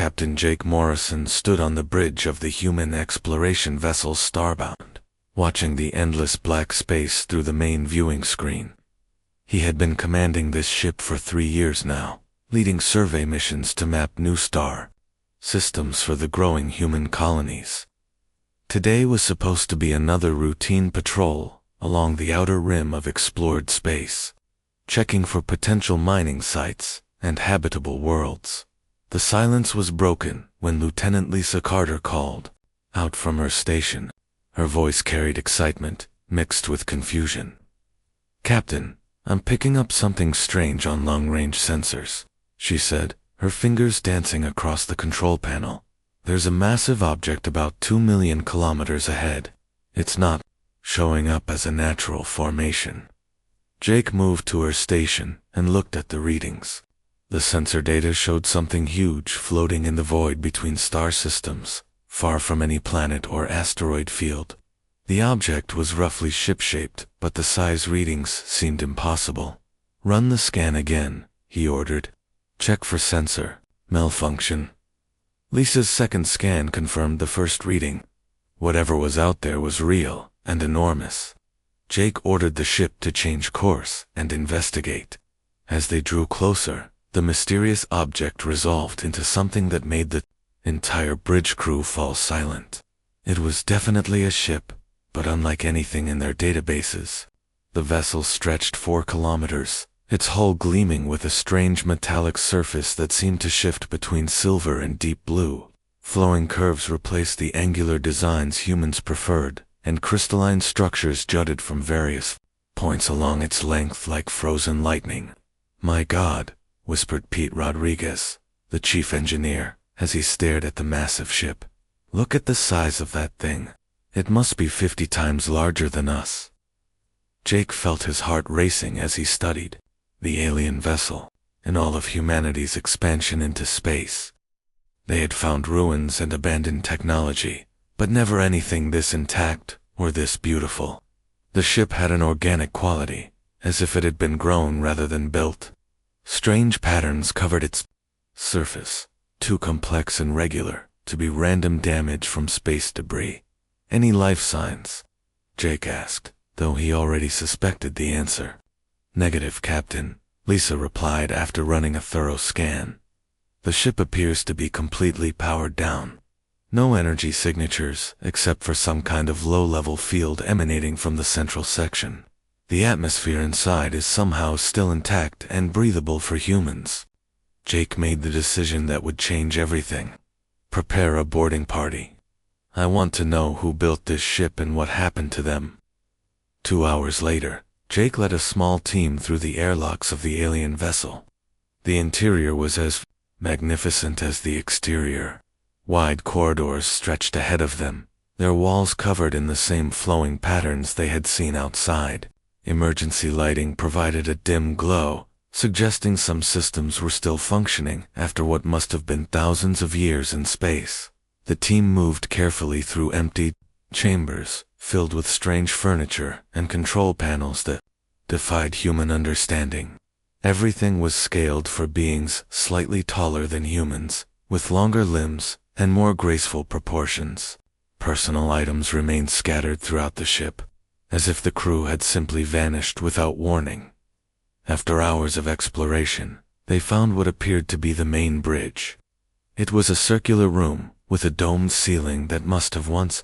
Captain Jake Morrison stood on the bridge of the human exploration vessel Starbound, watching the endless black space through the main viewing screen. He had been commanding this ship for 3 years now, leading survey missions to map new star systems for the growing human colonies. Today was supposed to be another routine patrol along the outer rim of explored space, checking for potential mining sites and habitable worlds. The silence was broken when Lieutenant Lisa Carter called out from her station. Her voice carried excitement mixed with confusion. "Captain, I'm picking up something strange on long-range sensors," she said, her fingers dancing across the control panel. "There's a massive object about 2 million kilometers ahead. It's not showing up as a natural formation." Jake moved to her station and looked at the readings. The sensor data showed something huge floating in the void between star systems, far from any planet or asteroid field. The object was roughly ship-shaped, but the size readings seemed impossible. "Run the scan again," he ordered. "Check for sensor malfunction." Lisa's second scan confirmed the first reading. Whatever was out there was real and enormous. Jake ordered the ship to change course and investigate. As they drew closer, the mysterious object resolved into something that made the entire bridge crew fall silent. It was definitely a ship, but unlike anything in their databases. The vessel stretched 4 kilometers, its hull gleaming with a strange metallic surface that seemed to shift between silver and deep blue. Flowing curves replaced the angular designs humans preferred, and crystalline structures jutted from various points along its length like frozen lightning. "My God," whispered Pete Rodriguez, the chief engineer, as he stared at the massive ship. "Look at the size of that thing. It must be 50 times larger than us." Jake felt his heart racing as he studied the alien vessel in all of humanity's expansion into space. They had found ruins and abandoned technology, but never anything this intact or this beautiful. The ship had an organic quality, as if it had been grown rather than built. Strange patterns covered its surface, too complex and regular to be random damage from space debris. "Any life signs?" Jake asked, though he already suspected the answer. "Negative, Captain," Lisa replied after running a thorough scan. "The ship appears to be completely powered down. No energy signatures, except for some kind of low-level field emanating from the central section. The atmosphere inside is somehow still intact and breathable for humans." Jake made the decision that would change everything. "Prepare a boarding party. I want to know who built this ship and what happened to them." 2 hours later, Jake led a small team through the airlocks of the alien vessel. The interior was as magnificent as the exterior. Wide corridors stretched ahead of them, their walls covered in the same flowing patterns they had seen outside. Emergency lighting provided a dim glow, suggesting some systems were still functioning after what must have been thousands of years in space. The team moved carefully through empty chambers, filled with strange furniture and control panels that defied human understanding. Everything was scaled for beings slightly taller than humans, with longer limbs and more graceful proportions. Personal items remained scattered throughout the ship, as if the crew had simply vanished without warning. After hours of exploration, they found what appeared to be the main bridge. It was a circular room with a domed ceiling that must have once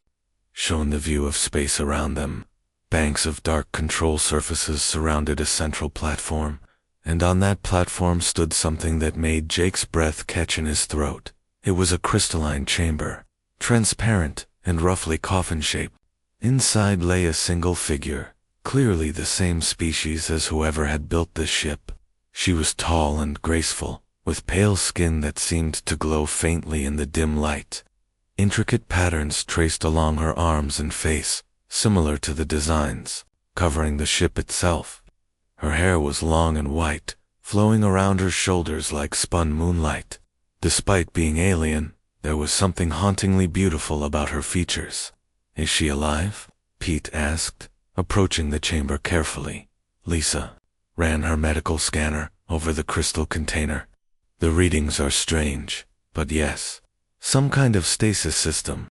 shown the view of space around them. Banks of dark control surfaces surrounded a central platform, and on that platform stood something that made Jake's breath catch in his throat. It was a crystalline chamber, transparent and roughly coffin-shaped. Inside lay a single figure, clearly the same species as whoever had built this ship. She was tall and graceful, with pale skin that seemed to glow faintly in the dim light. Intricate patterns traced along her arms and face, similar to the designs covering the ship itself. Her hair was long and white, flowing around her shoulders like spun moonlight. Despite being alien, there was something hauntingly beautiful about her features. "Is she alive?" Pete asked, approaching the chamber carefully. Lisa ran her medical scanner over the crystal container. "The readings are strange. But yes, some kind of stasis system.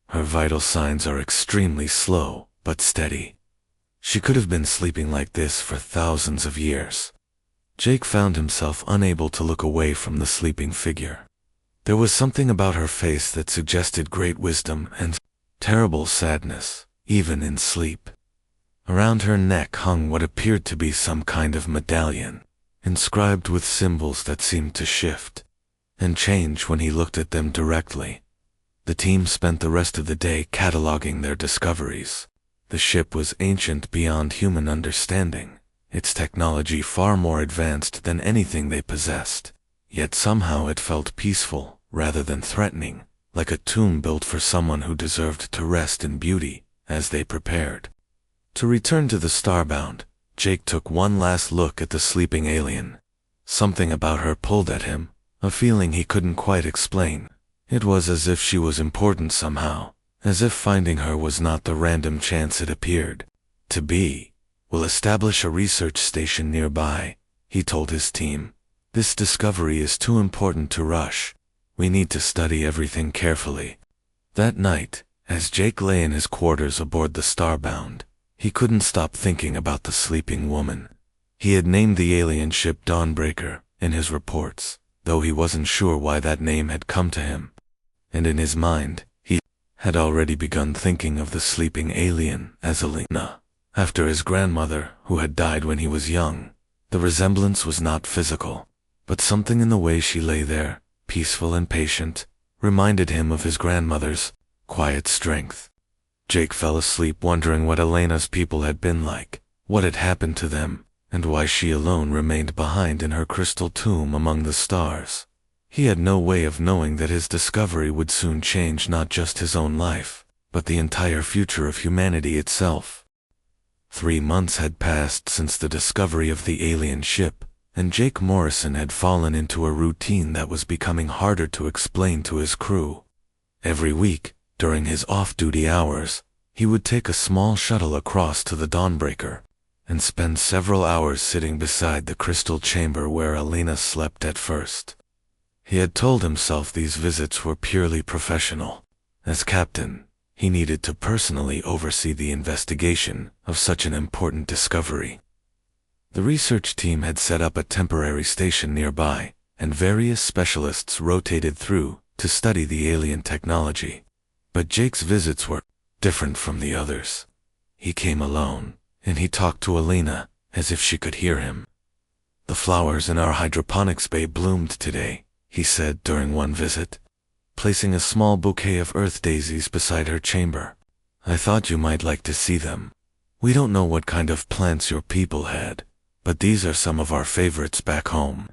Her vital signs are extremely slow, but steady. She could have been sleeping like this for thousands of years. Jake found himself unable to look away from the sleeping figure. There was something about her face that suggested great wisdom and terrible sadness, even in sleep. Around her neck hung what appeared to be some kind of medallion, inscribed with symbols that seemed to shift and change when he looked at them directly. The team spent the rest of the day cataloging their discoveries. The ship was ancient beyond human understanding, its technology far more advanced than anything they possessed. Yet somehow it felt peaceful, rather than threatening, like a tomb built for someone who deserved to rest in beauty, as they prepared to return to the Starbound. Jake took one last look at the sleeping alien. Something about her pulled at him, a feeling he couldn't quite explain. It was as if she was important somehow, as if finding her was not the random chance it appeared to be. "We'll establish a research station nearby," he told his team. "This discovery is too important to rush. We need to study everything carefully." That night, as Jake lay in his quarters aboard the Starbound, he couldn't stop thinking about the sleeping woman. He had named the alien ship Dawnbreaker in his reports, though he wasn't sure why that name had come to him. And in his mind, he had already begun thinking of the sleeping alien as Alina, after his grandmother, who had died when he was young. The resemblance was not physical, but something in the way she lay there, peaceful and patient, reminded him of his grandmother's quiet strength. Jake fell asleep wondering what Elena's people had been like, what had happened to them, and why she alone remained behind in her crystal tomb among the stars. He had no way of knowing that his discovery would soon change not just his own life, but the entire future of humanity itself. 3 months had passed since the discovery of the alien ship, and Jake Morrison had fallen into a routine that was becoming harder to explain to his crew. Every week, during his off-duty hours, he would take a small shuttle across to the Dawnbreaker and spend several hours sitting beside the crystal chamber where Alina slept at first. He had told himself these visits were purely professional. As captain, he needed to personally oversee the investigation of such an important discovery. The research team had set up a temporary station nearby, and various specialists rotated through to study the alien technology. But Jake's visits were different from the others. He came alone, and he talked to Alina as if she could hear him. "The flowers in our hydroponics bay bloomed today," he said during one visit, placing a small bouquet of earth daisies beside her chamber. "I thought you might like to see them. We don't know what kind of plants your people had, but these are some of our favorites back home."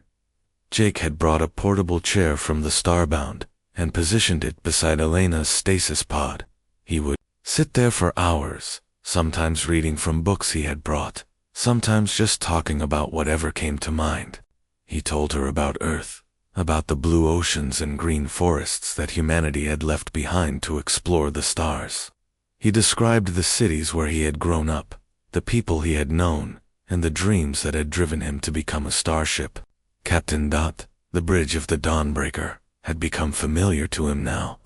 Jake had brought a portable chair from the Starbound and positioned it beside Elena's stasis pod. He would sit there for hours, sometimes reading from books he had brought, sometimes just talking about whatever came to mind. He told her about Earth, about the blue oceans and green forests that humanity had left behind to explore the stars. He described the cities where he had grown up, the people he had known, and the dreams that had driven him to become a starship. Captain Dot, the bridge of the Dawnbreaker, had become familiar to him now.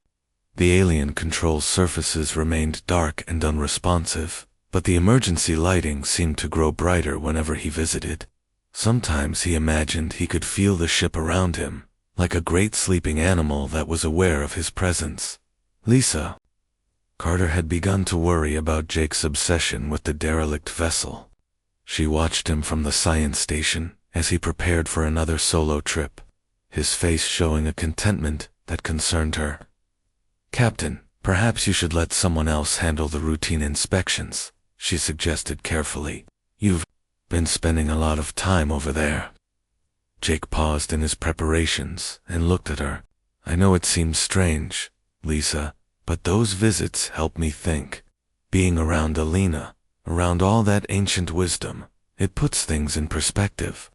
The alien control surfaces remained dark and unresponsive, but the emergency lighting seemed to grow brighter whenever he visited. Sometimes he imagined he could feel the ship around him, like a great sleeping animal that was aware of his presence. Lisa. Carter had begun to worry about Jake's obsession with the derelict vessel. She watched him from the science station as he prepared for another solo trip, his face showing a contentment that concerned her. "Captain, perhaps you should let someone else handle the routine inspections," she suggested carefully. "You've been spending a lot of time over there." Jake paused in his preparations and looked at her. "I know it seems strange, Lisa, but those visits help me think. Being around Alina, around all that ancient wisdom, it puts things in perspective.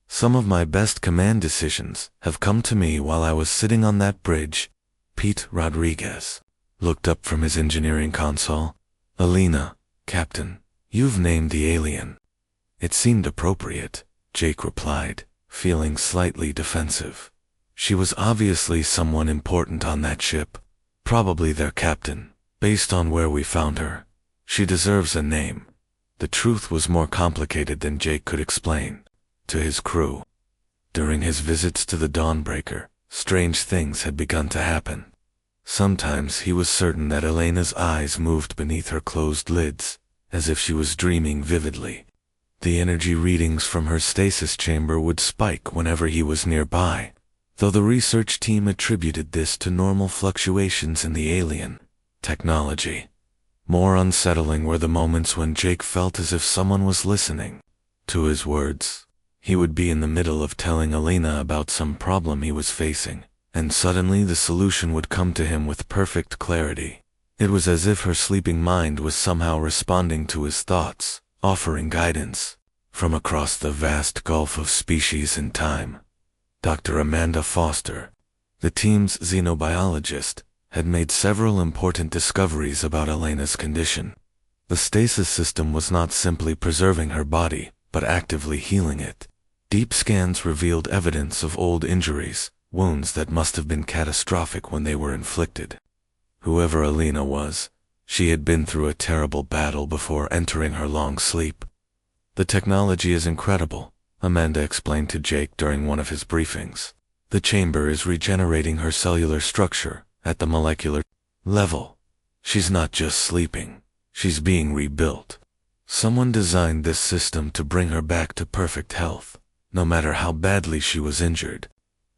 Some of my best command decisions have come to me while I was sitting on that bridge." Pete Rodriguez looked up from his engineering console. "Alina, Captain, you've named the alien." "It seemed appropriate," Jake replied, feeling slightly defensive. She was obviously someone important on that ship, probably their captain, based on where we found her. She deserves a name. The truth was more complicated than Jake could explain to his crew. During his visits to the Dawnbreaker, strange things had begun to happen. Sometimes he was certain that Elena's eyes moved beneath her closed lids, as if she was dreaming vividly. The energy readings from her stasis chamber would spike whenever he was nearby, though the research team attributed this to normal fluctuations in the alien technology. More unsettling were the moments when Jake felt as if someone was listening to his words. He would be in the middle of telling Elena about some problem he was facing, and suddenly the solution would come to him with perfect clarity. It was as if her sleeping mind was somehow responding to his thoughts, offering guidance from across the vast gulf of species and time. Dr. Amanda Foster, the team's xenobiologist, had made several important discoveries about Elena's condition. The stasis system was not simply preserving her body, but actively healing it. Deep scans revealed evidence of old injuries, wounds that must have been catastrophic when they were inflicted. Whoever Elena was, she had been through a terrible battle before entering her long sleep. The technology is incredible, Amanda explained to Jake during one of his briefings. The chamber is regenerating her cellular structure at the molecular level. She's not just sleeping, she's being rebuilt. Someone designed this system to bring her back to perfect health, no matter how badly she was injured.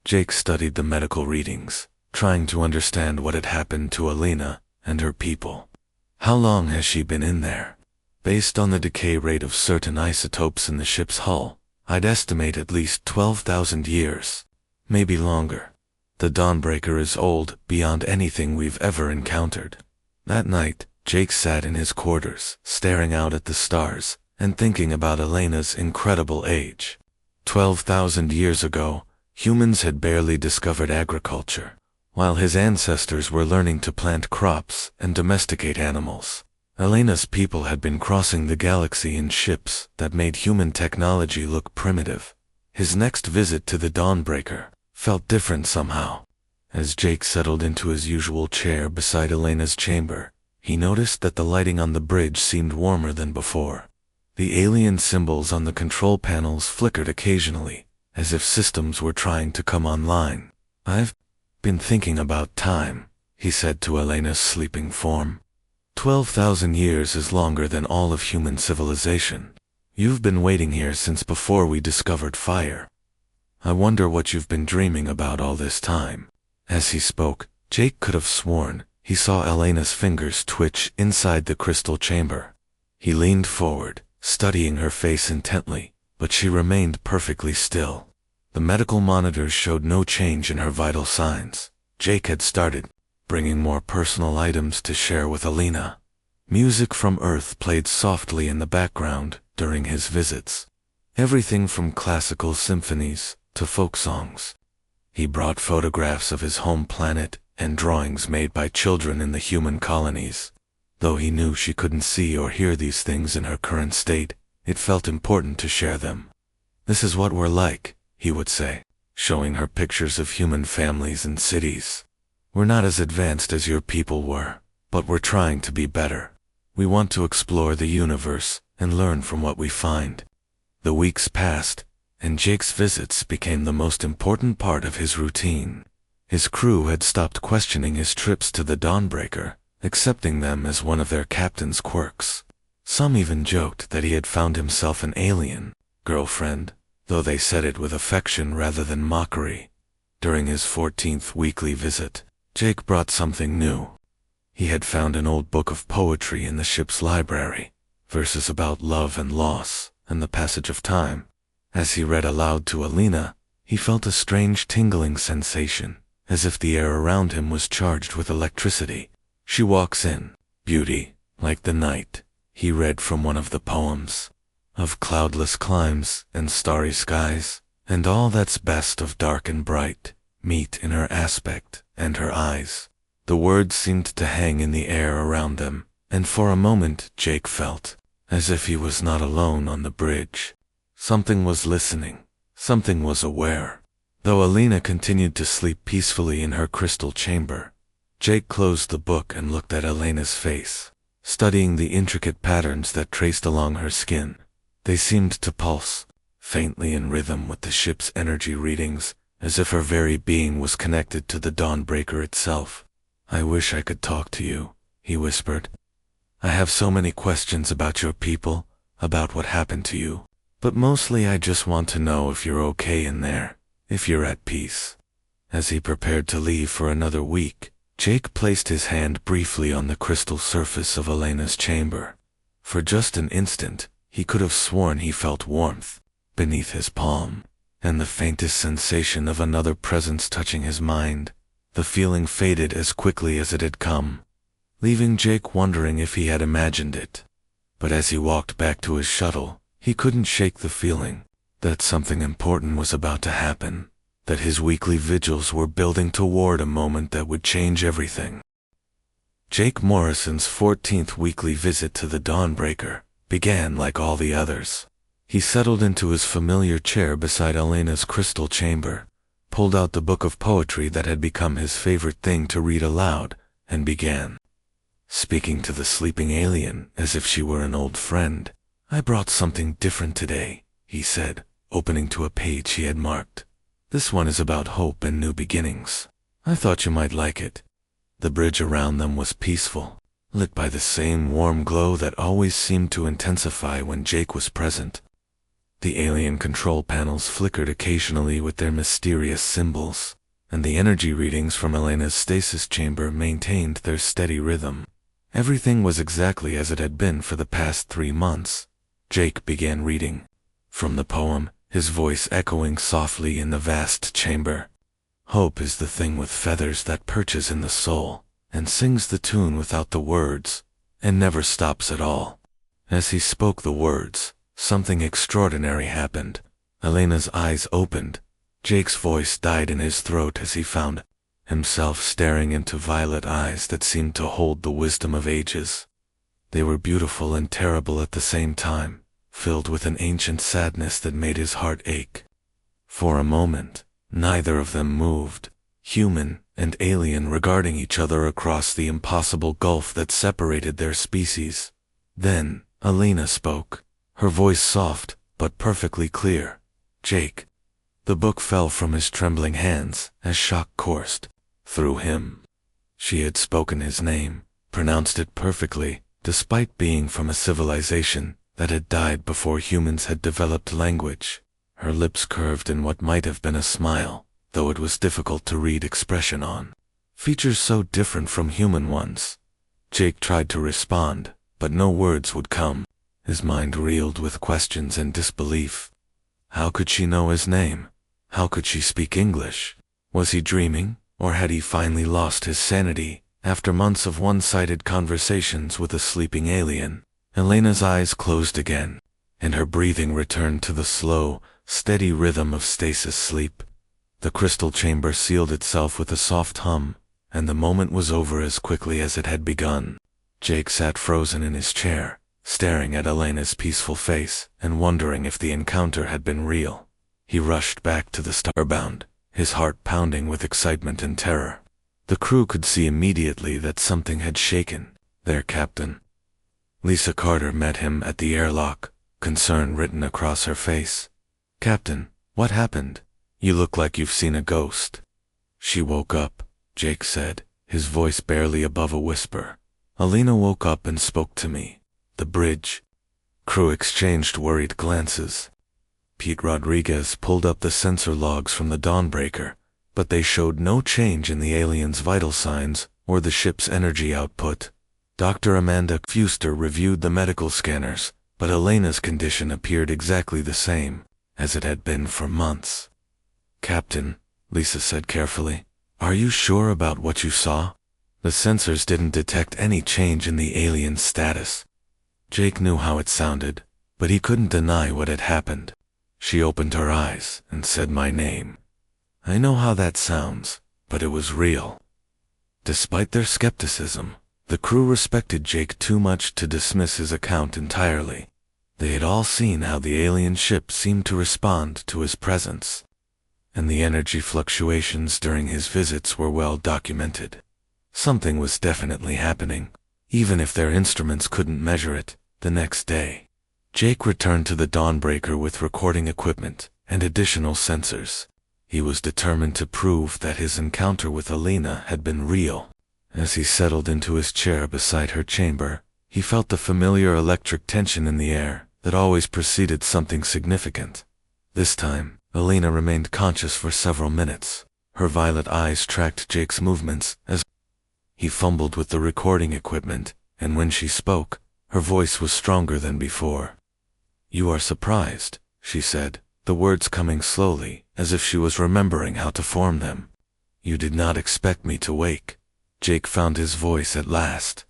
Jake studied the medical readings, trying to understand what had happened to Elena and her people. How long has she been in there? Based on the decay rate of certain isotopes in the ship's hull, I'd estimate at least 12,000 years, maybe longer. The Dawnbreaker is old beyond anything we've ever encountered. That night, Jake sat in his quarters, staring out at the stars, and thinking about Elena's incredible age. 12,000 years ago, humans had barely discovered agriculture, while his ancestors were learning to plant crops and domesticate animals. Elena's people had been crossing the galaxy in ships that made human technology look primitive. His next visit to the Dawnbreaker felt different somehow. As Jake settled into his usual chair beside Elena's chamber, he noticed that the lighting on the bridge seemed warmer than before. The alien symbols on the control panels flickered occasionally, as if systems were trying to come online. "I've been thinking about time," he said to Elena's sleeping form. 12,000 years is longer than all of human civilization. You've been waiting here since before we discovered fire. I wonder what you've been dreaming about all this time. As he spoke, Jake could have sworn he saw Elena's fingers twitch inside the crystal chamber. He leaned forward, studying her face intently, but she remained perfectly still. The medical monitors showed no change in her vital signs. Jake had started bringing more personal items to share with Elena. Music from Earth played softly in the background during his visits. Everything from classical symphonies to folk songs. He brought photographs of his home planet and drawings made by children in the human colonies. Though he knew she couldn't see or hear these things in her current state, it felt important to share them. "This is what we're like," he would say, showing her pictures of human families and cities. "We're not as advanced as your people were, but we're trying to be better. We want to explore the universe and learn from what we find." The weeks passed, and Jake's visits became the most important part of his routine. His crew had stopped questioning his trips to the Dawnbreaker, accepting them as one of their captain's quirks. Some even joked that he had found himself an alien girlfriend, though they said it with affection rather than mockery. During his 14th weekly visit, Jake brought something new. He had found an old book of poetry in the ship's library, verses about love and loss and the passage of time. As he read aloud to Elena, he felt a strange tingling sensation, as if the air around him was charged with electricity. "She walks in, beauty, like the night," he read from one of the poems. "Of cloudless climes and starry skies, and all that's best of dark and bright, meet in her aspect and her eyes." The words seemed to hang in the air around them, and for a moment Jake felt as if he was not alone on the bridge. Something was listening, something was aware. Though Alina continued to sleep peacefully in her crystal chamber, Jake closed the book and looked at Elena's face, studying the intricate patterns that traced along her skin. They seemed to pulse, faintly in rhythm with the ship's energy readings, as if her very being was connected to the Dawnbreaker itself. "I wish I could talk to you," he whispered. "I have so many questions about your people, about what happened to you. But mostly I just want to know if you're okay in there, if you're at peace." As he prepared to leave for another week, Jake placed his hand briefly on the crystal surface of Elena's chamber. For just an instant, he could have sworn he felt warmth beneath his palm, and the faintest sensation of another presence touching his mind. The feeling faded as quickly as it had come, leaving Jake wondering if he had imagined it. But as he walked back to his shuttle, he couldn't shake the feeling that something important was about to happen, that his weekly vigils were building toward a moment that would change everything. Jake Morrison's 14th weekly visit to the Dawnbreaker began like all the others. He settled into his familiar chair beside Elena's crystal chamber, pulled out the book of poetry that had become his favorite thing to read aloud, and began speaking to the sleeping alien as if she were an old friend. "I brought something different today," he said, opening to a page he had marked. "This one is about hope and new beginnings. I thought you might like it." The bridge around them was peaceful, lit by the same warm glow that always seemed to intensify when Jake was present. The alien control panels flickered occasionally with their mysterious symbols, and the energy readings from Elena's stasis chamber maintained their steady rhythm. Everything was exactly as it had been for the past 3 months. Jake began reading from the poem, his voice echoing softly in the vast chamber. "Hope is the thing with feathers that perches in the soul, and sings the tune without the words, and never stops at all." As he spoke the words, something extraordinary happened. Elena's eyes opened. Jake's voice died in his throat as he found himself staring into violet eyes that seemed to hold the wisdom of ages. They were beautiful and terrible at the same time, filled with an ancient sadness that made his heart ache. For a moment, neither of them moved, human and alien regarding each other across the impossible gulf that separated their species. Then, Elena spoke, her voice soft but perfectly clear. "Jake." The book fell from his trembling hands as shock coursed through him. She had spoken his name, pronounced it perfectly, despite being from a civilization that had died before humans had developed language. Her lips curved in what might have been a smile, though it was difficult to read expression on features so different from human ones. Jake tried to respond, but no words would come. His mind reeled with questions and disbelief. How could she know his name? How could she speak English? Was he dreaming, or had he finally lost his sanity after months of one-sided conversations with a sleeping alien? Elena's eyes closed again, and her breathing returned to the slow, steady rhythm of stasis sleep. The crystal chamber sealed itself with a soft hum, and the moment was over as quickly as it had begun. Jake sat frozen in his chair, staring at Elena's peaceful face and wondering if the encounter had been real. He rushed back to the Starbound, his heart pounding with excitement and terror. The crew could see immediately that something had shaken their captain. Lisa Carter met him at the airlock, concern written across her face. "Captain, what happened? You look like you've seen a ghost." "She woke up," Jake said, his voice barely above a whisper. "Alina woke up and spoke to me." The bridge. Crew exchanged worried glances. Pete Rodriguez pulled up the sensor logs from the Dawnbreaker, but they showed no change in the alien's vital signs or the ship's energy output. Dr. Amanda Fuster reviewed the medical scanners, but Elena's condition appeared exactly the same as it had been for months. "Captain," Lisa said carefully, "are you sure about what you saw?" The sensors didn't detect any change in the alien's status. Jake knew how it sounded, but he couldn't deny what had happened. She opened her eyes and said my name. "I know how that sounds, but it was real." Despite their skepticism, the crew respected Jake too much to dismiss his account entirely. They had all seen how the alien ship seemed to respond to his presence. and the energy fluctuations during his visits were well documented. Something was definitely happening, even if their instruments couldn't measure it. The next day, Jake returned to the Dawnbreaker with recording equipment and additional sensors. He was determined to prove that his encounter with Alina had been real. As he settled into his chair beside her chamber, he felt the familiar electric tension in the air that always preceded something significant. This time, Alina remained conscious for several minutes. Her violet eyes tracked Jake's movements as he fumbled with the recording equipment, and when she spoke, her voice was stronger than before. "You are surprised," she said, the words coming slowly, as if she was remembering how to form them. "You did not expect me to wake." Jake found his voice at last.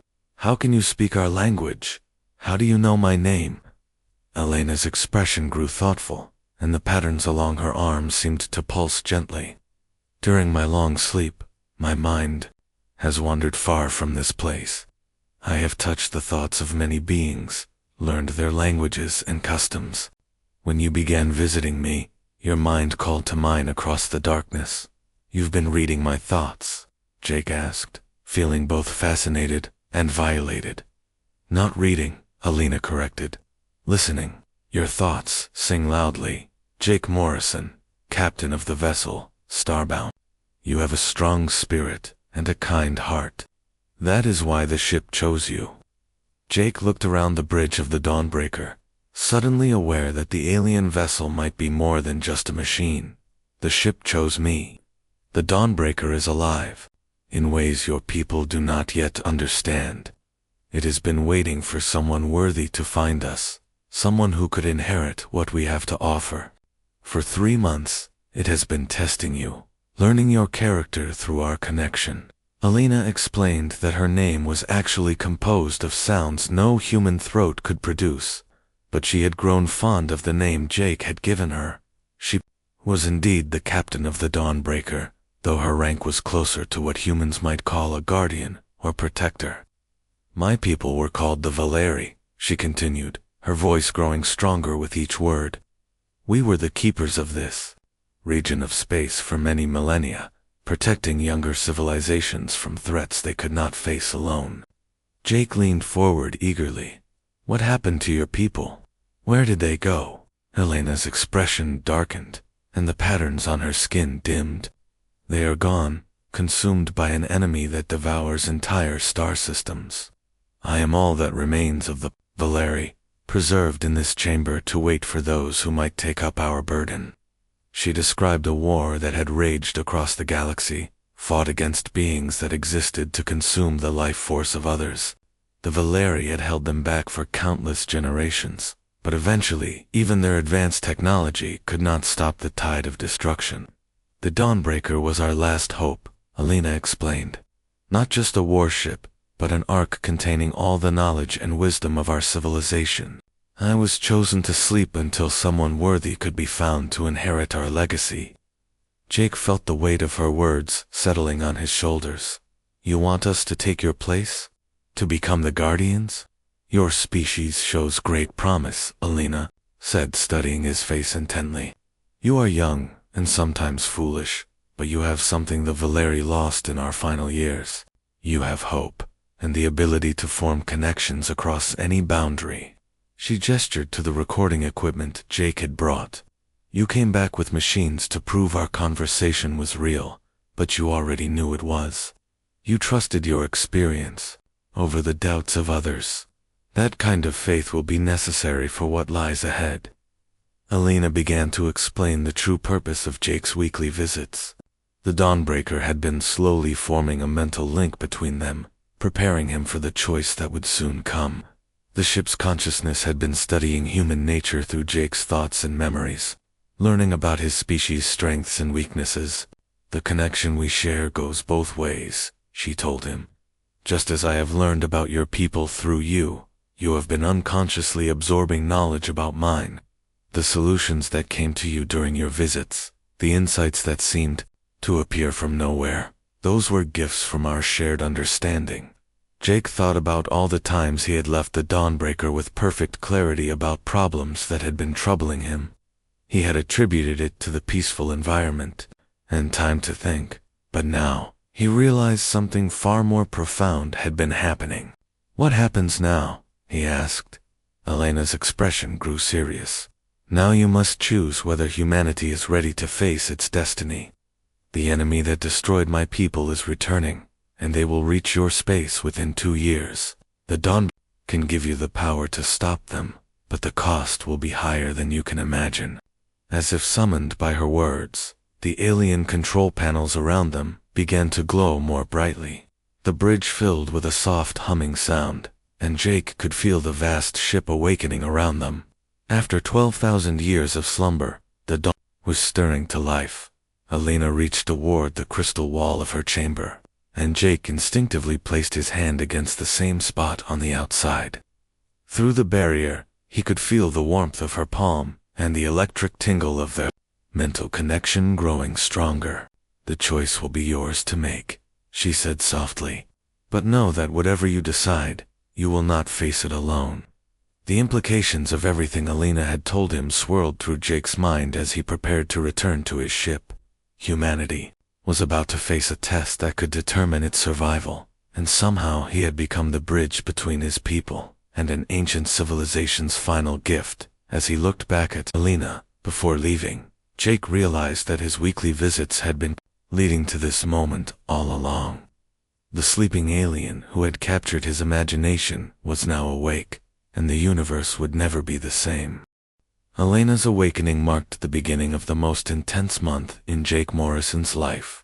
"How can you speak our language? How do you know my name?" Elena's expression grew thoughtful, and the patterns along her arms seemed to pulse gently. "During my long sleep, my mind has wandered far from this place. I have touched the thoughts of many beings, learned their languages and customs. When you began visiting me, your mind called to mine across the darkness." "You've been reading my thoughts?" Jake asked, feeling both fascinated and violated. "Not reading," Alina corrected. "Listening. Your thoughts sing loudly. Jake Morrison, captain of the vessel, Starbound. You have a strong spirit and a kind heart. That is why the ship chose you." Jake looked around the bridge of the Dawnbreaker, suddenly aware that the alien vessel might be more than just a machine. "The ship chose me. The Dawnbreaker is alive, in ways your people do not yet understand. It has been waiting for someone worthy to find us, someone who could inherit what we have to offer. For 3 months, it has been testing you, learning your character through our connection." Alina explained that her name was actually composed of sounds no human throat could produce, but she had grown fond of the name Jake had given her. She was indeed the captain of the Dawnbreaker, though her rank was closer to what humans might call a guardian or protector. "My people were called the Valeri," she continued, her voice growing stronger with each word. "We were the keepers of this region of space for many millennia, protecting younger civilizations from threats they could not face alone." Jake leaned forward eagerly. "What happened to your people? Where did they go?" Elena's expression darkened, and the patterns on her skin dimmed. "They are gone, consumed by an enemy that devours entire star systems. I am all that remains of the Valeri, preserved in this chamber to wait for those who might take up our burden." She described a war that had raged across the galaxy, fought against beings that existed to consume the life force of others. The Valeri had held them back for countless generations, but eventually even their advanced technology could not stop the tide of destruction. "The Dawnbreaker was our last hope," Alina explained. "Not just a warship, but an ark containing all the knowledge and wisdom of our civilization. I was chosen to sleep until someone worthy could be found to inherit our legacy." Jake felt the weight of her words settling on his shoulders. "You want us to take your place? To become the guardians? Your species shows great promise," Alina said, studying his face intently. "You are young and sometimes foolish, but you have something the Valeri lost in our final years. You have hope, and the ability to form connections across any boundary." She gestured to the recording equipment Jake had brought. "You came back with machines to prove our conversation was real, but you already knew it was. You trusted your experience over the doubts of others. That kind of faith will be necessary for what lies ahead." Alina began to explain the true purpose of Jake's weekly visits. The Dawnbreaker had been slowly forming a mental link between them, preparing him for the choice that would soon come. The ship's consciousness had been studying human nature through Jake's thoughts and memories, learning about his species' strengths and weaknesses. "The connection we share goes both ways," she told him. "Just as I have learned about your people through you, you have been unconsciously absorbing knowledge about mine. The solutions that came to you during your visits, the insights that seemed to appear from nowhere, those were gifts from our shared understanding." Jake thought about all the times he had left the Dawnbreaker with perfect clarity about problems that had been troubling him. He had attributed it to the peaceful environment and time to think, but now he realized something far more profound had been happening. "What happens now?" he asked. Elena's expression grew serious. "Now you must choose whether humanity is ready to face its destiny. The enemy that destroyed my people is returning, and they will reach your space within 2 years. The Dawn can give you the power to stop them, but the cost will be higher than you can imagine." As if summoned by her words, the alien control panels around them began to glow more brightly. The bridge filled with a soft humming sound, and Jake could feel the vast ship awakening around them. After 12,000 years of slumber, the dawn was stirring to life. Elena reached toward the crystal wall of her chamber, and Jake instinctively placed his hand against the same spot on the outside. Through the barrier, he could feel the warmth of her palm and the electric tingle of their mental connection growing stronger. "The choice will be yours to make," she said softly. "But know that whatever you decide, you will not face it alone." The implications of everything Elena had told him swirled through Jake's mind as he prepared to return to his ship. Humanity was about to face a test that could determine its survival, and somehow he had become the bridge between his people and an ancient civilization's final gift. As he looked back at Elena before leaving, Jake realized that his weekly visits had been leading to this moment all along. The sleeping alien who had captured his imagination was now awake, and the universe would never be the same. Elena's awakening marked the beginning of the most intense month in Jake Morrison's life.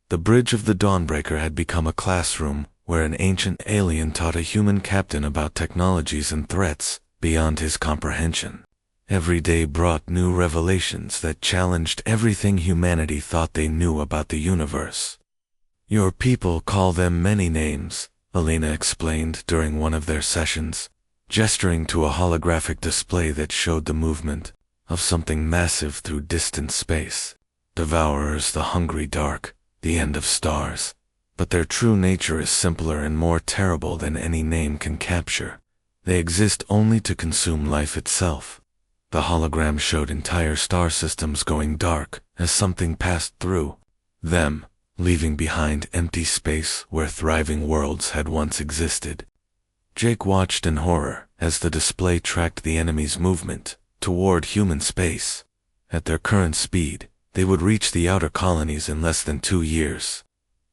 The bridge of the Dawnbreaker had become a classroom where an ancient alien taught a human captain about technologies and threats beyond his comprehension. Every day brought new revelations that challenged everything humanity thought they knew about the universe. "Your people call them many names," Elena explained during one of their sessions, gesturing to a holographic display that showed the movement of something massive through distant space. "Devourers, the hungry dark, the end of stars. But their true nature is simpler and more terrible than any name can capture. They exist only to consume life itself." The hologram showed entire star systems going dark as something passed through them, leaving behind empty space where thriving worlds had once existed. Jake watched in horror as the display tracked the enemy's movement toward human space. At their current speed, they would reach the outer colonies in less than 2 years.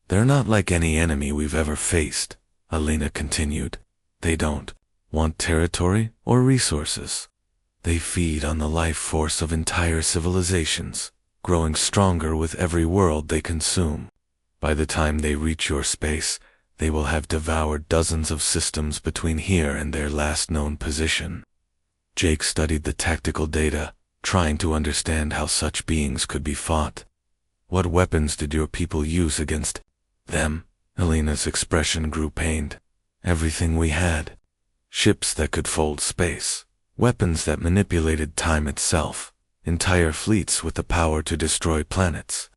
"They're not like any enemy we've ever faced," Elena continued. "They don't want territory or resources. They feed on the life force of entire civilizations, growing stronger with every world they consume. By the time they reach your space, they will have devoured dozens of systems between here and their last known position." Jake studied the tactical data, trying to understand how such beings could be fought. "What weapons did your people use against them?" Elena's expression grew pained. "Everything we had. Ships that could fold space. Weapons that manipulated time itself, entire fleets with the power to destroy planets.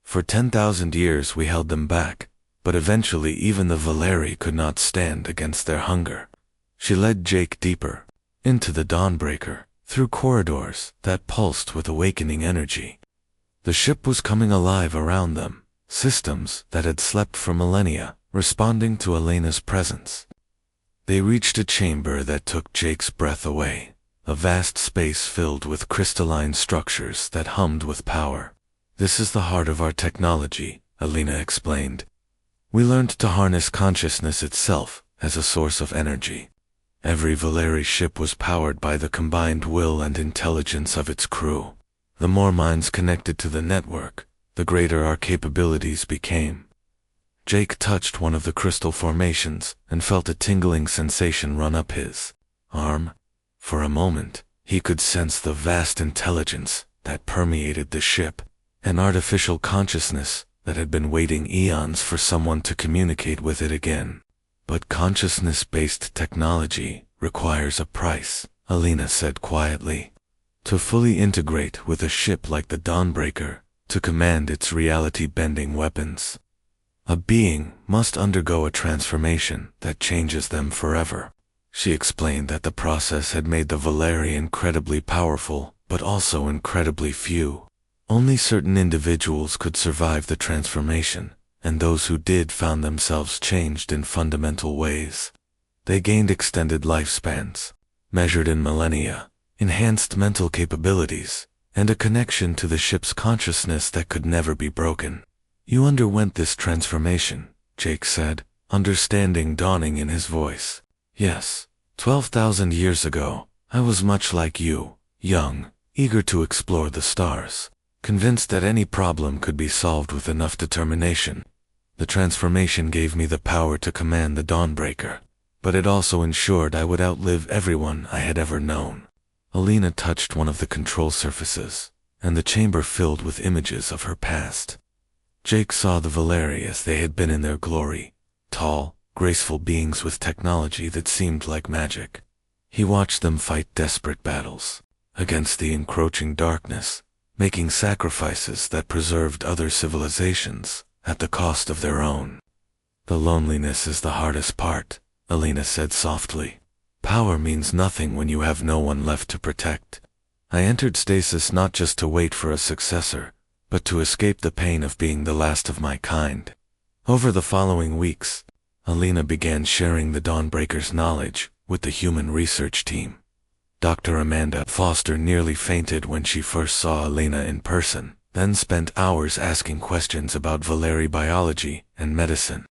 For 10,000 years we held them back, but eventually even the Valeri could not stand against their hunger." She led Jake deeper, into the Dawnbreaker, through corridors that pulsed with awakening energy. The ship was coming alive around them, systems that had slept for millennia, responding to Elena's presence. They reached a chamber that took Jake's breath away, a vast space filled with crystalline structures that hummed with power. "This is the heart of our technology," Elena explained. "We learned to harness consciousness itself as a source of energy. Every Valeri ship was powered by the combined will and intelligence of its crew. The more minds connected to the network, the greater our capabilities became." Jake touched one of the crystal formations and felt a tingling sensation run up his arm. For a moment, he could sense the vast intelligence that permeated the ship, an artificial consciousness that had been waiting eons for someone to communicate with it again. "But consciousness-based technology requires a price," Elena said quietly. "To fully integrate with a ship like the Dawnbreaker, to command its reality-bending weapons, a being must undergo a transformation that changes them forever." She explained that the process had made the Valeri incredibly powerful, but also incredibly few. Only certain individuals could survive the transformation, and those who did found themselves changed in fundamental ways. They gained extended lifespans, measured in millennia, enhanced mental capabilities, and a connection to the ship's consciousness that could never be broken. "You underwent this transformation," Jake said, understanding dawning in his voice. "Yes. 12,000 years ago, I was much like you, young, eager to explore the stars, convinced that any problem could be solved with enough determination. The transformation gave me the power to command the Dawnbreaker, but it also ensured I would outlive everyone I had ever known." Alina touched one of the control surfaces, and the chamber filled with images of her past. Jake saw the Valeri as they had been in their glory, tall, graceful beings with technology that seemed like magic. He watched them fight desperate battles against the encroaching darkness, making sacrifices that preserved other civilizations at the cost of their own. "The loneliness is the hardest part," Alina said softly. "Power means nothing when you have no one left to protect. I entered stasis not just to wait for a successor, but to escape the pain of being the last of my kind." Over the following weeks, Alina began sharing the Dawnbreaker's knowledge with the human research team. Dr. Amanda Foster nearly fainted when she first saw Alina in person, then spent hours asking questions about Valeri biology and medicine.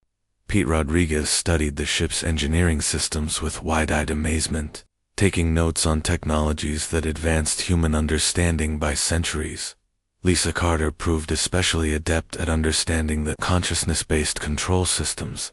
Pete Rodriguez studied the ship's engineering systems with wide-eyed amazement, taking notes on technologies that advanced human understanding by centuries. Lisa Carter proved especially adept at understanding the consciousness-based control systems.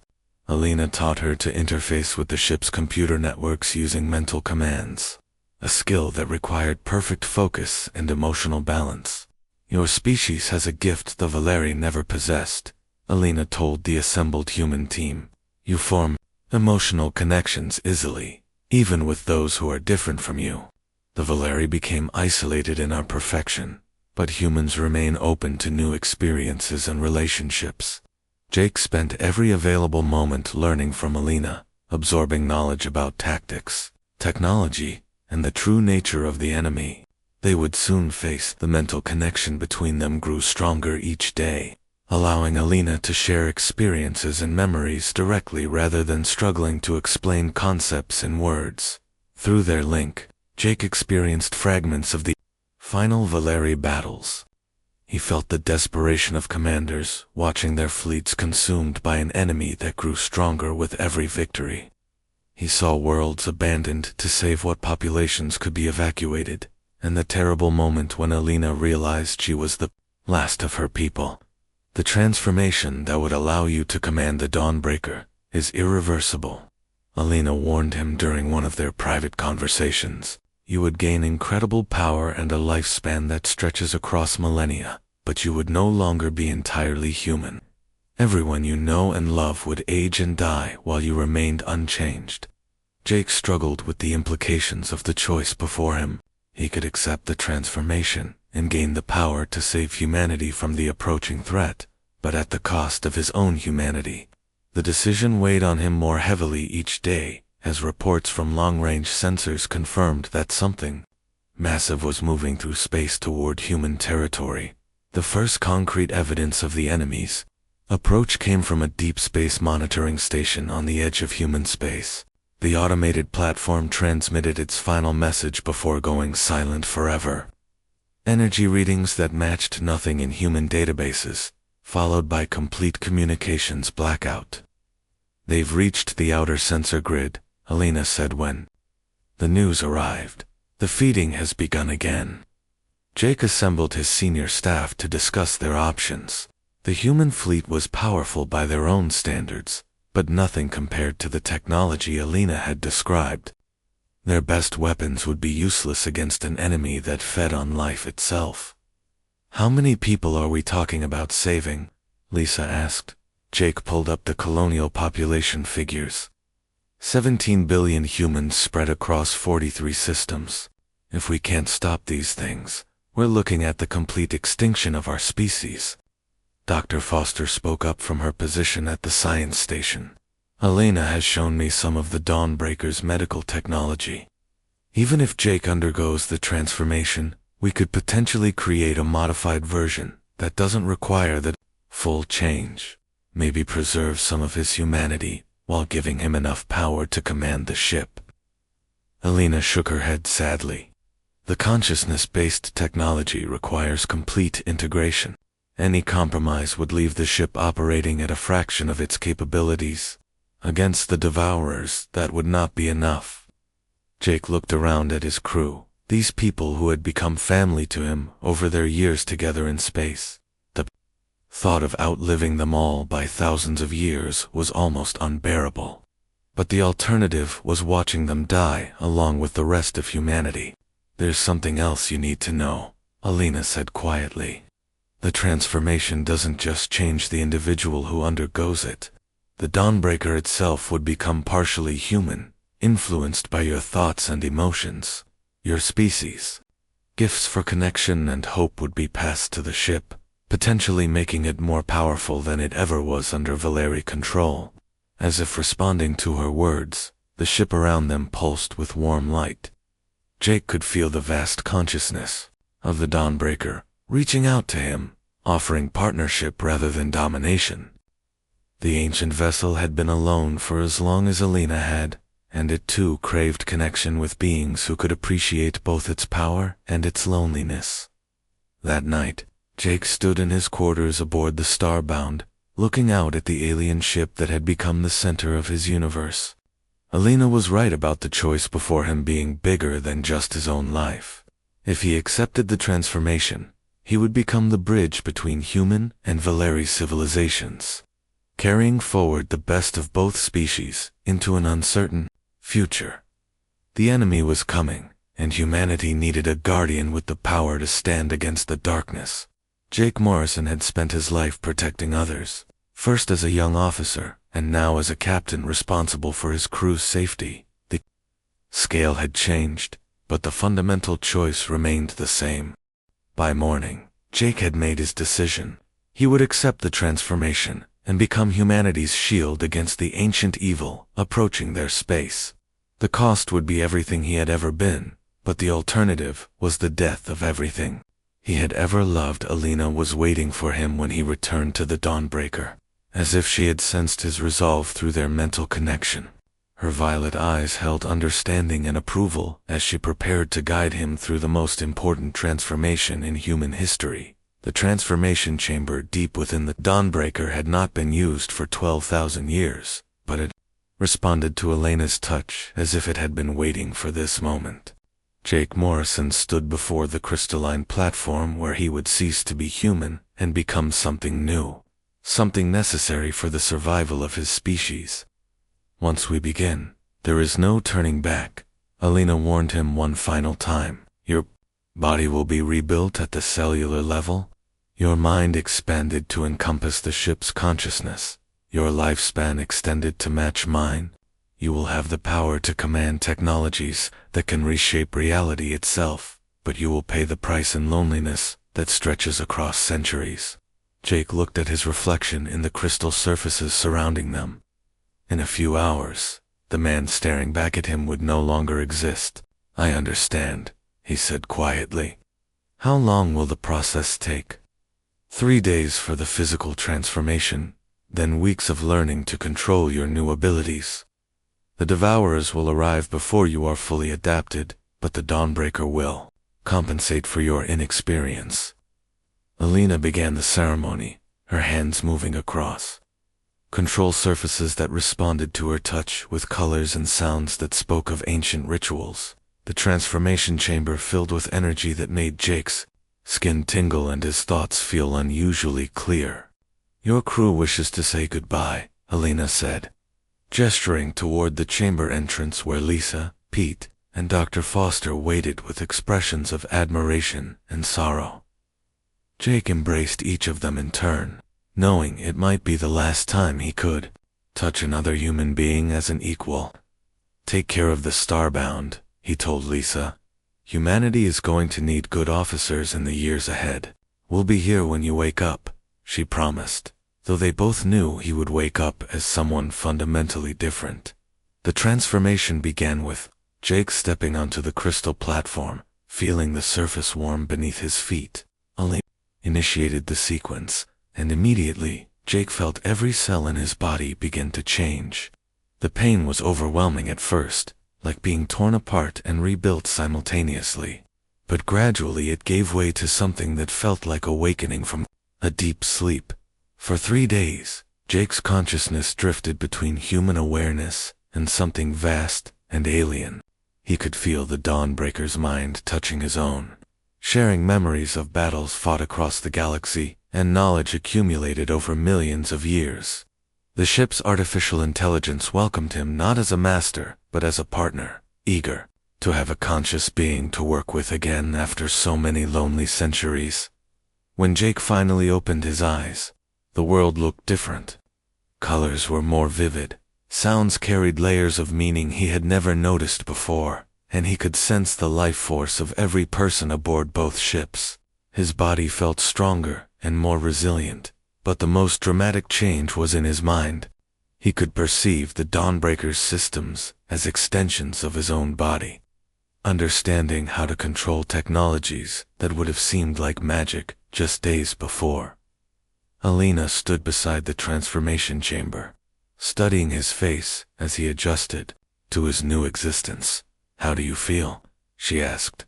Alina taught her to interface with the ship's computer networks using mental commands, a skill that required perfect focus and emotional balance. "Your species has a gift the Valeri never possessed," Alina told the assembled human team. "You form emotional connections easily, even with those who are different from you. The Valeri became isolated in our perfection, but humans remain open to new experiences and relationships." Jake spent every available moment learning from Alina, absorbing knowledge about tactics, technology, and the true nature of the enemy. They would soon face the mental connection between them grew stronger each day, allowing Alina to share experiences and memories directly rather than struggling to explain concepts in words. Through their link, Jake experienced fragments of the final Valeri battles. He felt the desperation of commanders watching their fleets consumed by an enemy that grew stronger with every victory. He saw worlds abandoned to save what populations could be evacuated, and the terrible moment when Alina realized she was the last of her people. "The transformation that would allow you to command the Dawnbreaker is irreversible," Alina warned him during one of their private conversations. "You would gain incredible power and a lifespan that stretches across millennia, but you would no longer be entirely human. Everyone you know and love would age and die while you remained unchanged." Jake struggled with the implications of the choice before him. He could accept the transformation and gain the power to save humanity from the approaching threat, but at the cost of his own humanity. The decision weighed on him more heavily each day, as reports from long-range sensors confirmed that something massive was moving through space toward human territory. The first concrete evidence of the enemy's approach came from a deep space monitoring station on the edge of human space. The automated platform transmitted its final message before going silent forever. Energy readings that matched nothing in human databases, followed by complete communications blackout. "They've reached the outer sensor grid," Alina said when the news arrived. "The feeding has begun again." Jake assembled his senior staff to discuss their options. The human fleet was powerful by their own standards, but nothing compared to the technology Alina had described. Their best weapons would be useless against an enemy that fed on life itself. "How many people are we talking about saving?" Lisa asked. Jake pulled up the colonial population figures. 17 billion humans spread across 43 systems. If we can't stop these things, we're looking at the complete extinction of our species. Dr. Foster spoke up from her position at the science station. "Alina has shown me some of the Dawnbreaker's medical technology. Even if Jake undergoes the transformation, We could potentially create a modified version that doesn't require the full change. Maybe preserve some of his humanity while giving him enough power to command the ship. Alina shook her head sadly. The consciousness-based technology requires complete integration. Any compromise would leave the ship operating at a fraction of its capabilities. Against the Devourers, that would not be enough. Jake looked around at his crew, these people who had become family to him over their years together in space. The thought of outliving them all by thousands of years was almost unbearable. But the alternative was watching them die along with the rest of humanity. There's something else you need to know, Alina said quietly. The transformation doesn't just change the individual who undergoes it. The Dawnbreaker itself would become partially human, influenced by your thoughts and emotions. Your species. Gifts for connection and hope would be passed to the ship, potentially making it more powerful than it ever was under Valeri control. As if responding to her words, the ship around them pulsed with warm light. Jake could feel the vast consciousness of the Dawnbreaker reaching out to him, offering partnership rather than domination. The ancient vessel had been alone for as long as Alina had, and it too craved connection with beings who could appreciate both its power and its loneliness. That night, Jake stood in his quarters aboard the Starbound, looking out at the alien ship that had become the center of his universe. Alina was right about the choice before him being bigger than just his own life. If he accepted the transformation, he would become the bridge between human and Valeri civilizations, carrying forward the best of both species into an uncertain future. The enemy was coming, and humanity needed a guardian with the power to stand against the darkness. Jake Morrison had spent his life protecting others, first as a young officer, and now as a captain responsible for his crew's safety. The scale had changed, but the fundamental choice remained the same. By morning, Jake had made his decision. He would accept the transformation and become humanity's shield against the ancient evil approaching their space. The cost would be everything he had ever been, but the alternative was the death of everything he had ever loved. Alina was waiting for him when he returned to the Dawnbreaker, as if she had sensed his resolve through their mental connection. Her violet eyes held understanding and approval as she prepared to guide him through the most important transformation in human history. The transformation chamber deep within the Dawnbreaker had not been used for 12,000 years, but it responded to Alina's touch as if it had been waiting for this moment. Jake Morrison stood before the crystalline platform where he would cease to be human and become something new, something necessary for the survival of his species. Once we begin, there is no turning back, Alina warned him one final time. Your body will be rebuilt at the cellular level, your mind expanded to encompass the ship's consciousness, your lifespan extended to match mine. You will have the power to command technologies that can reshape reality itself, but you will pay the price in loneliness that stretches across centuries. Jake looked at his reflection in the crystal surfaces surrounding them. In a few hours, the man staring back at him would no longer exist. I understand, he said quietly. How long will the process take? 3 days for the physical transformation, then weeks of learning to control your new abilities. The Devourers will arrive before you are fully adapted, but the Dawnbreaker will compensate for your inexperience. Alina began the ceremony, her hands moving across control surfaces that responded to her touch with colors and sounds that spoke of ancient rituals. The transformation chamber filled with energy that made Jake's skin tingle and his thoughts feel unusually clear. Your crew wishes to say goodbye, Alina said, gesturing toward the chamber entrance where Lisa, Pete, and Dr. Foster waited with expressions of admiration and sorrow. Jake embraced each of them in turn, knowing it might be the last time he could touch another human being as an equal. Take care of the Starbound, he told Lisa. Humanity is going to need good officers in the years ahead. We'll be here when you wake up, she promised, though they both knew he would wake up as someone fundamentally different. The transformation began with Jake stepping onto the crystal platform, Feeling the surface warm beneath his feet, Alina initiated the sequence, and immediately, Jake felt every cell in his body begin to change. The pain was overwhelming at first, like being torn apart and rebuilt simultaneously. But gradually it gave way to something that felt like awakening from a deep sleep. For 3 days, Jake's consciousness drifted between human awareness and something vast and alien. He could feel the Dawnbreaker's mind touching his own, sharing memories of battles fought across the galaxy and knowledge accumulated over millions of years. The ship's artificial intelligence welcomed him not as a master, but as a partner, eager to have a conscious being to work with again after so many lonely centuries. When Jake finally opened his eyes, the world looked different. Colors were more vivid, sounds carried layers of meaning he had never noticed before, and he could sense the life force of every person aboard both ships. His body felt stronger and more resilient, but the most dramatic change was in his mind. He could perceive the Dawnbreaker's systems as extensions of his own body, understanding how to control technologies that would have seemed like magic just days before. Alina stood beside the transformation chamber, studying his face as he adjusted to his new existence. "How do you feel?" she asked.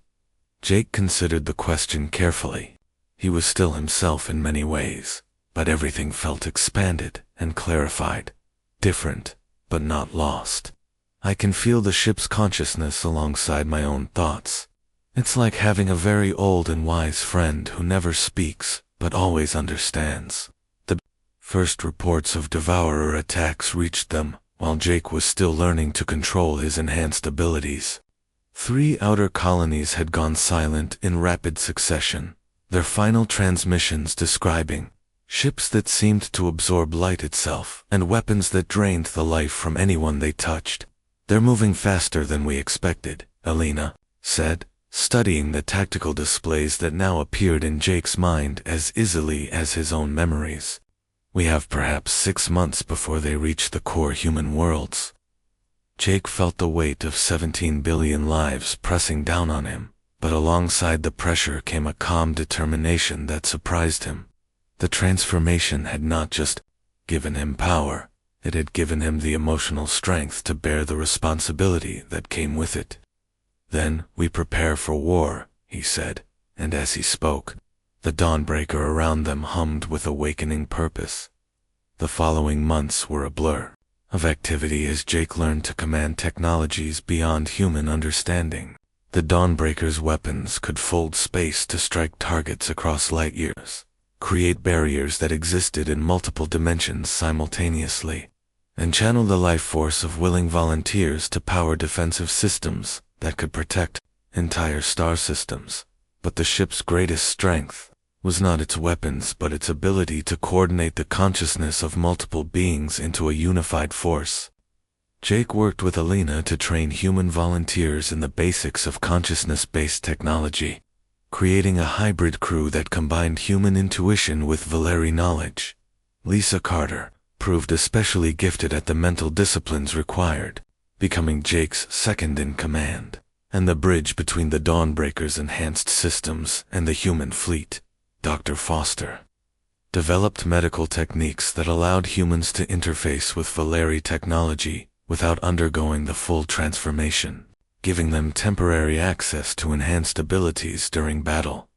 Jake considered the question carefully. He was still himself in many ways, but everything felt expanded and clarified. Different, but not lost. "I can feel the ship's consciousness alongside my own thoughts. It's like having a very old and wise friend who never speaks, but always understands." The first reports of Devourer attacks reached them, while Jake was still learning to control his enhanced abilities. 3 outer colonies had gone silent in rapid succession, their final transmissions describing ships that seemed to absorb light itself and weapons that drained the life from anyone they touched. "They're moving faster than we expected," Alina said, studying the tactical displays that now appeared in Jake's mind as easily as his own memories. "We have perhaps 6 months before they reach the core human worlds." Jake felt the weight of 17 billion lives pressing down on him, but alongside the pressure came a calm determination that surprised him. The transformation had not just given him power, it had given him the emotional strength to bear the responsibility that came with it. "Then we prepare for war," he said, and as he spoke, the Dawnbreaker around them hummed with awakening purpose. The following months were a blur of activity as Jake learned to command technologies beyond human understanding. The Dawnbreaker's weapons could fold space to strike targets across light years, create barriers that existed in multiple dimensions simultaneously, and channel the life force of willing volunteers to power defensive systems that could protect entire star systems. But the ship's greatest strength was not its weapons but its ability to coordinate the consciousness of multiple beings into a unified force. Jake worked with Alina to train human volunteers in the basics of consciousness-based technology, creating a hybrid crew that combined human intuition with Valeri knowledge. Lisa Carter proved especially gifted at the mental disciplines required, becoming Jake's second in command, and the bridge between the Dawnbreaker's enhanced systems and the human fleet. Dr. Foster developed medical techniques that allowed humans to interface with Valeri technology without undergoing the full transformation, giving them temporary access to enhanced abilities during battle.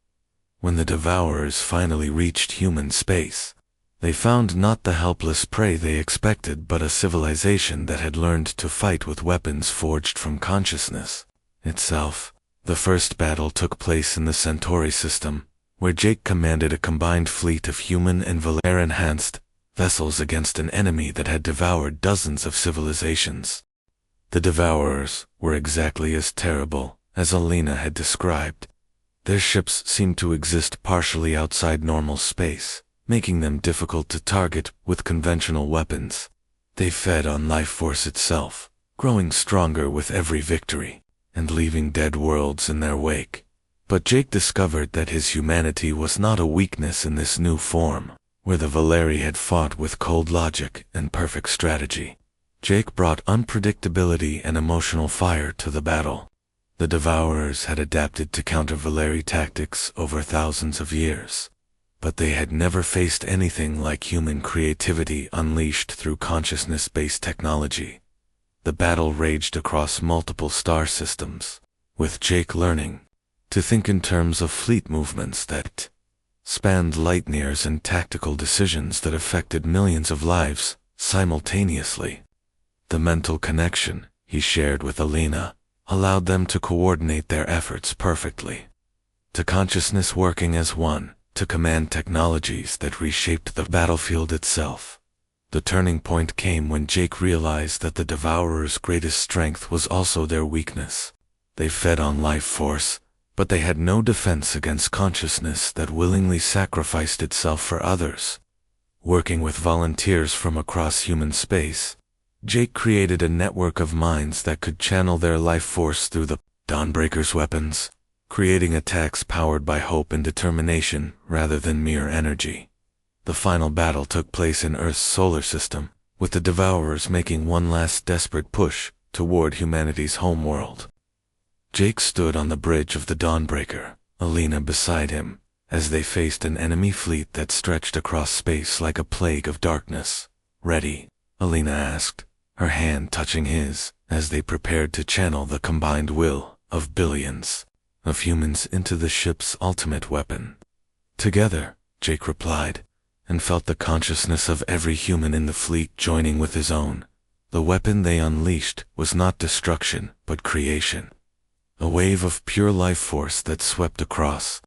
When the Devourers finally reached human space, they found not the helpless prey they expected but a civilization that had learned to fight with weapons forged from consciousness itself. The first battle took place in the Centauri system, where Jake commanded a combined fleet of human and Valer-enhanced vessels against an enemy that had devoured dozens of civilizations. The Devourers were exactly as terrible as Alina had described. Their ships seemed to exist partially outside normal space, making them difficult to target with conventional weapons. They fed on life force itself, growing stronger with every victory, and leaving dead worlds in their wake. But Jake discovered that his humanity was not a weakness in this new form, where the Valeri had fought with cold logic and perfect strategy. Jake brought unpredictability and emotional fire to the battle. The Devourers had adapted to counter Valeri tactics over thousands of years, but they had never faced anything like human creativity unleashed through consciousness-based technology. The battle raged across multiple star systems, with Jake learning to think in terms of fleet movements that spanned light-years and tactical decisions that affected millions of lives simultaneously. The mental connection he shared with Alina allowed them to coordinate their efforts perfectly. To consciousness working as one, to command technologies that reshaped the battlefield itself. The turning point came when Jake realized that the Devourers' greatest strength was also their weakness. They fed on life force, but they had no defense against consciousness that willingly sacrificed itself for others. Working with volunteers from across human space, Jake created a network of minds that could channel their life force through the Dawnbreaker's weapons, creating attacks powered by hope and determination rather than mere energy. The final battle took place in Earth's solar system, with the Devourers making one last desperate push toward humanity's homeworld. Jake stood on the bridge of the Dawnbreaker, Alina beside him, as they faced an enemy fleet that stretched across space like a plague of darkness. "Ready?" Alina asked, her hand touching his, as they prepared to channel the combined will of billions of humans into the ship's ultimate weapon. "Together," Jake replied, and felt the consciousness of every human in the fleet joining with his own. The weapon they unleashed was not destruction, but creation. A wave of pure life force that swept across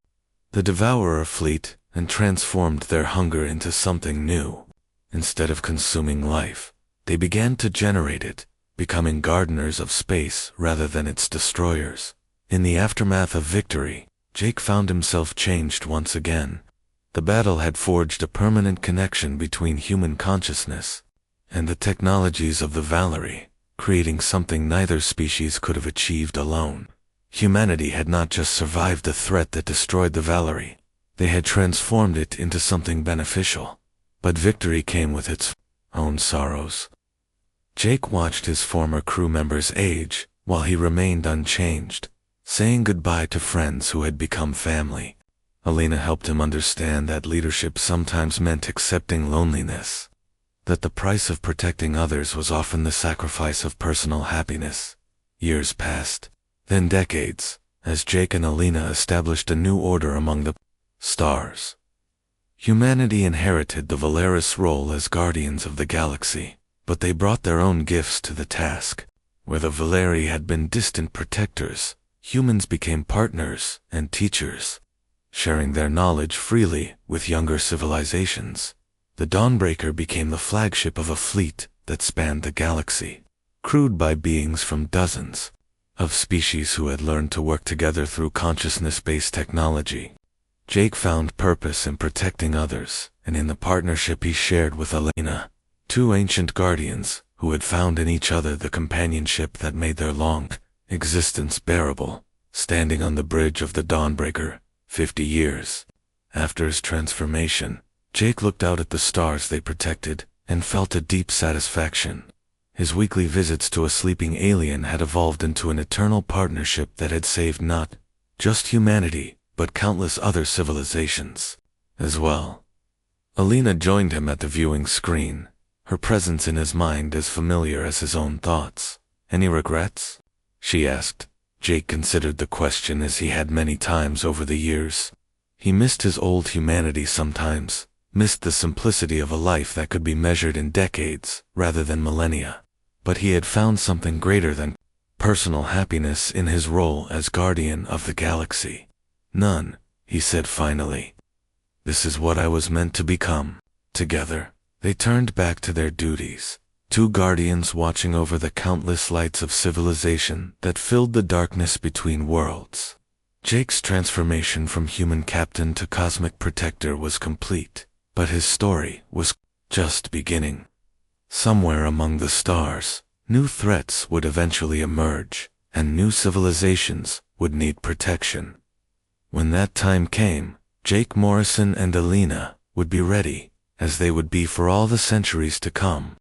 the Devourer fleet and transformed their hunger into something new. Instead of consuming life, they began to generate it, becoming gardeners of space rather than its destroyers. In the aftermath of victory, Jake found himself changed once again. The battle had forged a permanent connection between human consciousness and the technologies of the Valeri, creating something neither species could have achieved alone. Humanity had not just survived the threat that destroyed the Valeri, they had transformed it into something beneficial. But victory came with its own sorrows. Jake watched his former crew members age while he remained unchanged, saying goodbye to friends who had become family. Alina helped him understand that leadership sometimes meant accepting loneliness, that the price of protecting others was often the sacrifice of personal happiness. Years passed, then decades, as Jake and Alina established a new order among the stars. Humanity inherited the Valeris role as guardians of the galaxy, but they brought their own gifts to the task. Where the Valeri had been distant protectors, humans became partners and teachers, sharing their knowledge freely with younger civilizations. The Dawnbreaker became the flagship of a fleet that spanned the galaxy, crewed by beings from dozens of species who had learned to work together through consciousness-based technology. Jake found purpose in protecting others, and in the partnership he shared with Alina, two ancient guardians who had found in each other the companionship that made their long existence bearable. Standing on the bridge of the Dawnbreaker, 50 years after his transformation, Jake looked out at the stars they protected and felt a deep satisfaction. His weekly visits to a sleeping alien had evolved into an eternal partnership that had saved not just humanity, but countless other civilizations as well. Alina joined him at the viewing screen, her presence in his mind as familiar as his own thoughts. "Any regrets?" she asked. Jake considered the question as he had many times over the years. He missed his old humanity sometimes, missed the simplicity of a life that could be measured in decades rather than millennia. But he had found something greater than personal happiness in his role as guardian of the galaxy. "None," he said finally. "This is what I was meant to become." Together, they turned back to their duties, two guardians watching over the countless lights of civilization that filled the darkness between worlds. Jake's transformation from human captain to cosmic protector was complete, but his story was just beginning. Somewhere among the stars, new threats would eventually emerge, and new civilizations would need protection. When that time came, Jake Morrison and Alina would be ready, as they would be for all the centuries to come.